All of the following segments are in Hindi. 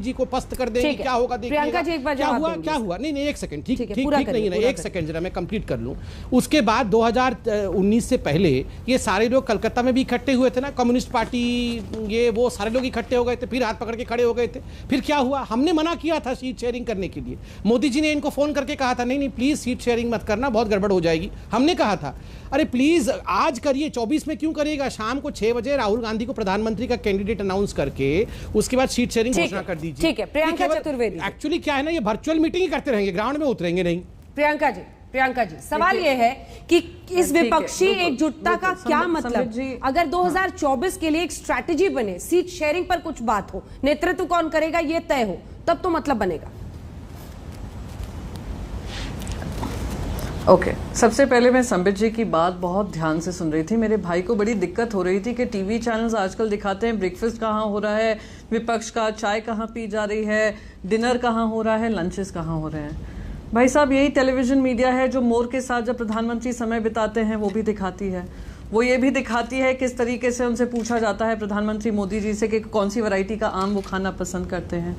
जी को पस्त कर देंगे, क्या होगा देखिएगा। प्रियंका जी एक बार क्या हुआ नहीं एक सेकंड, ठीक नहीं है ना, एक सेकंड जरा मैं कंप्लीट कर लूं। उसके बाद 2019 से पहले ये सारे लोग कलकत्ता में भी इकट्ठे हुए थे ना, कम्युनिस्ट पार्टी ये वो सारे लोग इकट्ठे हो गए थे, फिर हाथ पकड़ के खड़े हो गए थे। फिर क्या हुआ, हमने मना किया था सीट शेयरिंग करने के लिए। मोदी जी ने इनको फोन करके कहा था नहीं प्लीज सीट शेयरिंग मत करना, बहुत गड़बड़ हो जाएगी। हमने कहा था अरे प्लीज आज करिए, 24 में क्यों करिएगा, शाम को 6 बजे राहुल गांधी को प्रधानमंत्री का कैंडिडेट अनाउंस करके उसके बाद सीट शेयरिंग घोषणा कर दीजिए। ठीक है प्रियंका चतुर्वेदी, एक्चुअली क्या है ना, ये वर्चुअल मीटिंग ही करते रहेंगे, ग्राउंड में उतरेंगे नहीं। प्रियंका जी सवाल ये है कि इस विपक्षी एकजुटता का क्या मतलब, अगर 2024 के लिए एक स्ट्रैटेजी बने, सीट शेयरिंग पर कुछ बात हो, नेतृत्व कौन करेगा ये तय हो, तब तो मतलब बनेगा। ओके सबसे पहले मैं संबित जी की बात बहुत ध्यान से सुन रही थी। मेरे भाई को बड़ी दिक्कत हो रही थी कि टीवी चैनल्स आजकल दिखाते हैं ब्रेकफास्ट कहाँ हो रहा है विपक्ष का, चाय कहाँ पी जा रही है, डिनर कहाँ हो रहा है, लंचेस कहाँ हो रहे हैं। भाई साहब यही टेलीविजन मीडिया है जो मोर के साथ जब प्रधानमंत्री समय बिताते हैं वो भी दिखाती है। वो ये भी दिखाती है किस तरीके से उनसे पूछा जाता है प्रधानमंत्री मोदी जी से कि कौन सी वैरायटी का आम वो खाना पसंद करते हैं।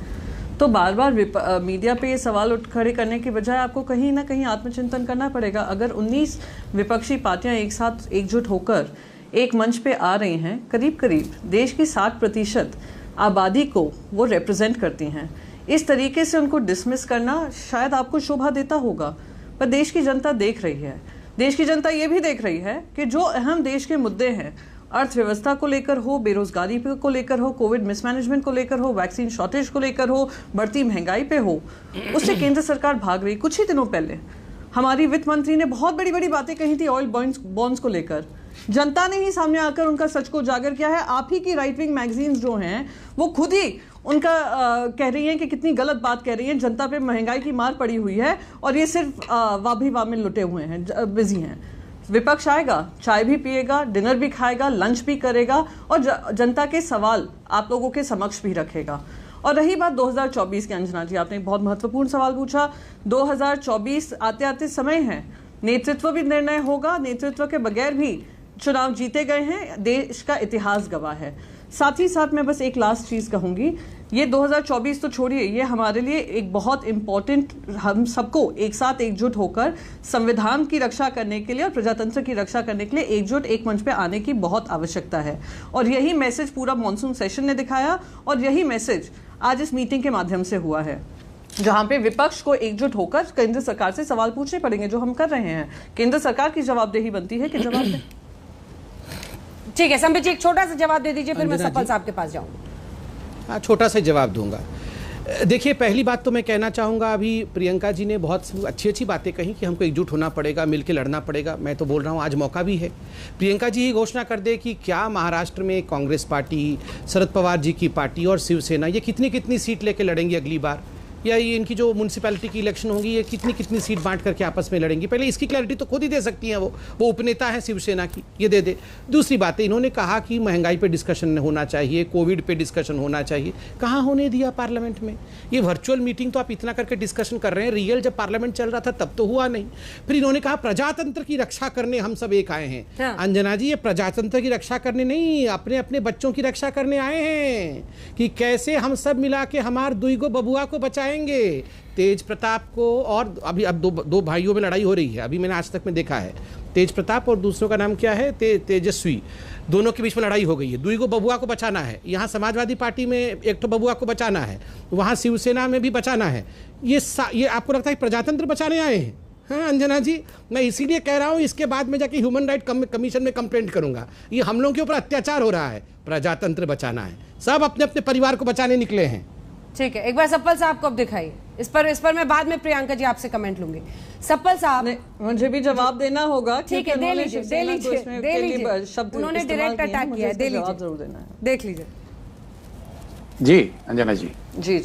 तो बार बार मीडिया पे ये सवाल उठ खड़े करने की बजाय आपको कहीं ना कहीं आत्मचिंतन करना पड़ेगा। अगर 19 विपक्षी पार्टियां एक साथ एकजुट होकर एक मंच पे आ रही हैं, करीब करीब देश की 60% आबादी को वो रिप्रेजेंट करती हैं, इस तरीके से उनको डिसमिस करना शायद आपको शोभा देता होगा, पर देश की जनता देख रही है। देश की जनता ये भी देख रही है कि जो अहम देश के मुद्दे हैं, अर्थव्यवस्था को लेकर हो, बेरोजगारी को लेकर हो, कोविड मिसमैनेजमेंट को लेकर हो, वैक्सीन शॉर्टेज को लेकर हो, बढ़ती महंगाई पे हो, उससे केंद्र सरकार भाग रही। कुछ ही दिनों पहले हमारी वित्त मंत्री ने बहुत बड़ी बड़ी बातें कही थी ऑयल बॉन्ड्स को लेकर। जनता ने ही सामने आकर उनका सच को उजागर किया है। आप ही की राइट विंग मैगजीन्स जो हैं वो खुद ही उनका कह रही हैं कि कितनी गलत बात कह रही हैं, जनता पे महंगाई की मार पड़ी हुई है और ये सिर्फ वाभी में लुटे हुए हैं, बिजी हैं। विपक्ष आएगा, चाय भी पिएगा, डिनर भी खाएगा, लंच भी करेगा और जनता के सवाल आप लोगों के समक्ष भी रखेगा। और रही बात 2024 की, अंजना जी आपने एक बहुत महत्वपूर्ण सवाल पूछा। 2024 आते आते समय है, नेतृत्व भी निर्णय होगा, नेतृत्व के बगैर भी चुनाव जीते गए हैं, देश का इतिहास गवाह है। साथ ही साथ मैं बस एक लास्ट चीज कहूंगी, ये 2024 तो छोड़िए, ये हमारे लिए एक बहुत इंपॉर्टेंट, हम सबको एक साथ एकजुट होकर संविधान की रक्षा करने के लिए और प्रजातंत्र की रक्षा करने के लिए एकजुट एक मंच पे आने की बहुत आवश्यकता है। और यही मैसेज पूरा मॉनसून सेशन ने दिखाया और यही मैसेज आज इस मीटिंग के माध्यम से हुआ है, जहां पे विपक्ष को एकजुट होकर केंद्र सरकार से सवाल पूछने पड़ेंगे, जो हम कर रहे हैं। केंद्र सरकार की जवाबदेही बनती है कि जवाब दें। ठीक है संबित जी एक छोटा सा जवाब दे दीजिए, फिर मैं सफल साहब के पास जाऊंगा। हाँ छोटा सा जवाब दूंगा। देखिए पहली बात तो मैं कहना चाहूँगा, अभी प्रियंका जी ने बहुत अच्छी बातें कही कि हमको एकजुट होना पड़ेगा, मिलकर लड़ना पड़ेगा। मैं तो बोल रहा हूँ आज मौका भी है, प्रियंका जी ही घोषणा कर दे कि क्या महाराष्ट्र में कांग्रेस पार्टी, शरद पवार जी की पार्टी और शिवसेना ये कितनी सीट लेके लड़ेंगी अगली बार, या ये इनकी जो म्यूनसिपैलिटी की इलेक्शन होगी ये कितनी सीट बांट करके आपस में लड़ेंगी। पहले इसकी क्लैरिटी तो खुद ही दे सकती हैं, वो उपनेता है शिवसेना की, ये दे दे। दूसरी बात है, इन्होंने कहा कि महंगाई पे डिस्कशन होना चाहिए, कोविड पे डिस्कशन होना चाहिए, कहाँ होने दिया पार्लियामेंट में। ये वर्चुअल मीटिंग तो आप इतना करके डिस्कशन कर रहे हैं, रियल जब पार्लियामेंट चल रहा था तब तो हुआ नहीं। फिर इन्होंने कहा प्रजातंत्र की रक्षा करने हम सब एक आए हैं। हाँ। अंजना जी ये प्रजातंत्र की रक्षा करने नहीं, अपने अपने बच्चों की रक्षा करने आए हैं कि कैसे हम सब मिला के हमार दुईगो बबुआ को बचाएंगे, तेज प्रताप को। और अभी अब दो भाइयों में लड़ाई हो रही है, अभी मैंने आज तक में देखा है, तेज प्रताप और दूसरों का नाम क्या है, तेजस्वी, दोनों के बीच में लड़ाई हो गई है। दुईगो बबुआ को बचाना है, यहाँ समाजवादी पार्टी में एक तो बबुआ को बचाना है, वहाँ शिवसेना में भी बचाना है। ये आपको लगता है प्रजातंत्र बचाने आए हैं? हाँ अंजना जी, मैं इसीलिए कह रहा हूँ इसके बाद में जाके ह्यूमन राइट कमीशन में कंप्लेंट करूंगा। ये हम लोगों के ऊपर अत्याचार हो रहा है, प्रजातंत्र बचाना है, सब अपने अपने परिवार को बचाने निकले हैं। ठीक है एक बार सप्पल साहब को अब दिखाइए इस पर मैं बाद में प्रियंका जी आपसे कमेंट लूंगी। सप्पल साहब मुझे भी जवाब देना होगा। ठीक है दे लीजिए, उन्होंने डायरेक्ट अटैक किया है, दे लीजिए, देख लीजिए। जी अंजना जी। जी।